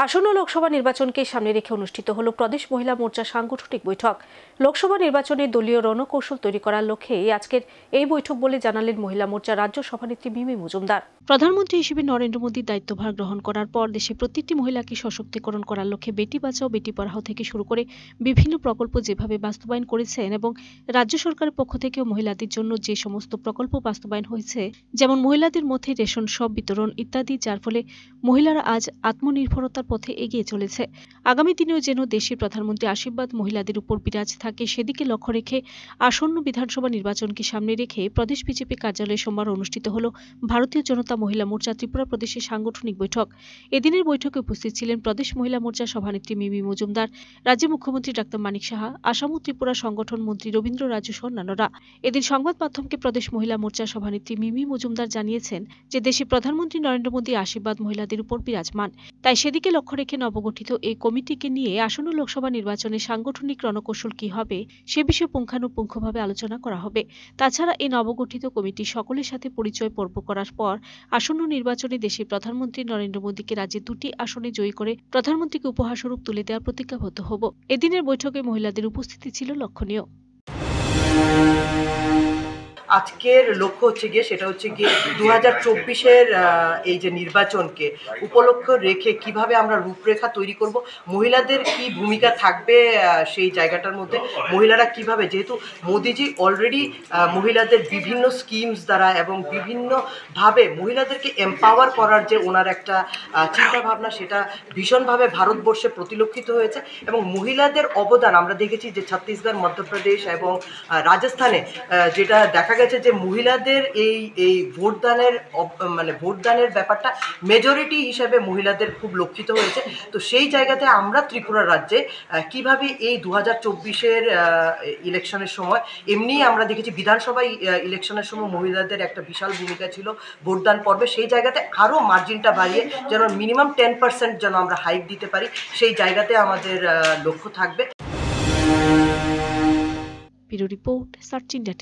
আসন্ন লোকসভা নির্বাচনকে সামনে রেখে অনুষ্ঠিত হল প্রদেশ মহিলা মোর্চা সাংগঠনিক বৈঠক। লোকসভা নির্বাচনে দলীয় রণকৌশল তৈরি করার লক্ষ্যে আজকের এই বৈঠক বলে জানালেন মহিলা মোর্চা রাজ্য সভানেত্রী মিমি মজুমদার। প্রধানমন্ত্রী হিসেবে নরেন্দ্র মোদী দায়িত্বভার গ্রহণ করার পর দেশে প্রত্যেকটি মহিলাকে সশক্তিকরণ করার লক্ষ্যে বেটি বাঁচাও বেটি পড়াও থেকে শুরু করে বিভিন্ন প্রকল্প যেভাবে বাস্তবায়ন করেছেন এবং রাজ্য সরকারের পক্ষ থেকেও মহিলাদের জন্য যে সমস্ত প্রকল্প বাস্তবায়ন হয়েছে, যেমন মহিলাদের মধ্যে রেশন সব বিতরণ ইত্যাদি, যার ফলে মহিলারা আজ আত্মনির্ভরতার পথে এগিয়ে চলেছে। আগামী দিনেও যেন দেশের প্রধানমন্ত্রী আশীর্বাদ মহিলাদের উপর বিরাজ থাকে, সেদিকে লক্ষ্য রেখে আসন্ন বিধানসভা নির্বাচনকে সামনে রেখে প্রদেশ বিজেপি কার্যালয়ে সোমবার অনুষ্ঠিত হল ভারতীয় জনতা মহিলা মোর্চা ত্রিপুরা প্রদেশের সাংগঠনিক বৈঠক। এদিনের বৈঠকে উপস্থিত ছিলেন প্রদেশ মহিলা মোর্চা সভানেত্রী মিমি মজুমদার, রাজ্যের মুখ্যমন্ত্রী ডাক্তার মানিক সাহা, আসাম ও ত্রিপুরা সংগঠন মন্ত্রী রবীন্দ্র রাজু সহ অন্যান্যরা। এদিন সংবাদ মাধ্যমকে প্রদেশ মহিলা মোর্চা সভানেত্রী মিমি মজুমদার জানিয়েছেন যে দেশের প্রধানমন্ত্রী নরেন্দ্র মোদী আশীর্বাদ মহিলাদের উপর বিরাজমান, তাই সেদিকে লক্ষ্য রেখে নবগঠিত এই কমিটিকে নিয়ে আসন্ন লোকসভা নির্বাচনে সাংগঠনিক রণকৌশল কি হবে সে বিষয়ে পুঙ্খানুপুঙ্খভাবে আলোচনা করা হবে। তাছাড়া এই নবগঠিত কমিটি সকলের সাথে পরিচয় পর্ব করার পর আসন্ন নির্বাচনে দেশের প্রধানমন্ত্রী নরেন্দ্র মোদীকে রাজ্যে 2টি আসনে জয়ী করে প্রধানমন্ত্রীকে উপহারস্বরূপ তুলে দেওয়ার প্রতিজ্ঞাবদ্ধ হব। এদিনের বৈঠকে মহিলাদের উপস্থিতি ছিল লক্ষণীয়। আজকের লক্ষ্য হচ্ছে গিয়ে সেটা হচ্ছে গিয়ে 2024-এর এই যে নির্বাচনকে উপলক্ষ রেখে কিভাবে আমরা রূপরেখা তৈরি করব, মহিলাদের কি ভূমিকা থাকবে সেই জায়গাটার মধ্যে, মহিলারা কিভাবে, যেহেতু মোদিজি অলরেডি মহিলাদের বিভিন্ন স্কিমস দ্বারা এবং বিভিন্নভাবে মহিলাদেরকে এম্পাওয়ার করার যে ওনার একটা চিন্তাভাবনা, সেটা ভীষণভাবে ভারতবর্ষে প্রতিলক্ষিত হয়েছে। এবং মহিলাদের অবদান আমরা দেখেছি যে ছত্তিশগড়, মধ্যপ্রদেশ এবং রাজস্থানে যেটা দেখা গেছে যে মহিলাদের এই ভোটদানের ব্যাপারটা মেজরিটি হিসাবে মহিলাদের খুব লক্ষিত হয়েছে। তো সেই জায়গাতে আমরা ত্রিপুরা রাজ্যে কিভাবে এই 2024-এর ইলেকশনের সময়, এমনি আমরা দেখেছি বিধানসভা ইলেকশনের সময় মহিলাদের একটা বিশাল ভূমিকা ছিল ভোটদান পর্বে, সেই জায়গাতে আরও মার্জিনটা বাড়িয়ে যেন মিনিমাম 10% যেন আমরা হাইক দিতে পারি, সেই জায়গাতে আমাদের লক্ষ্য থাকবে। Bureau report, search India.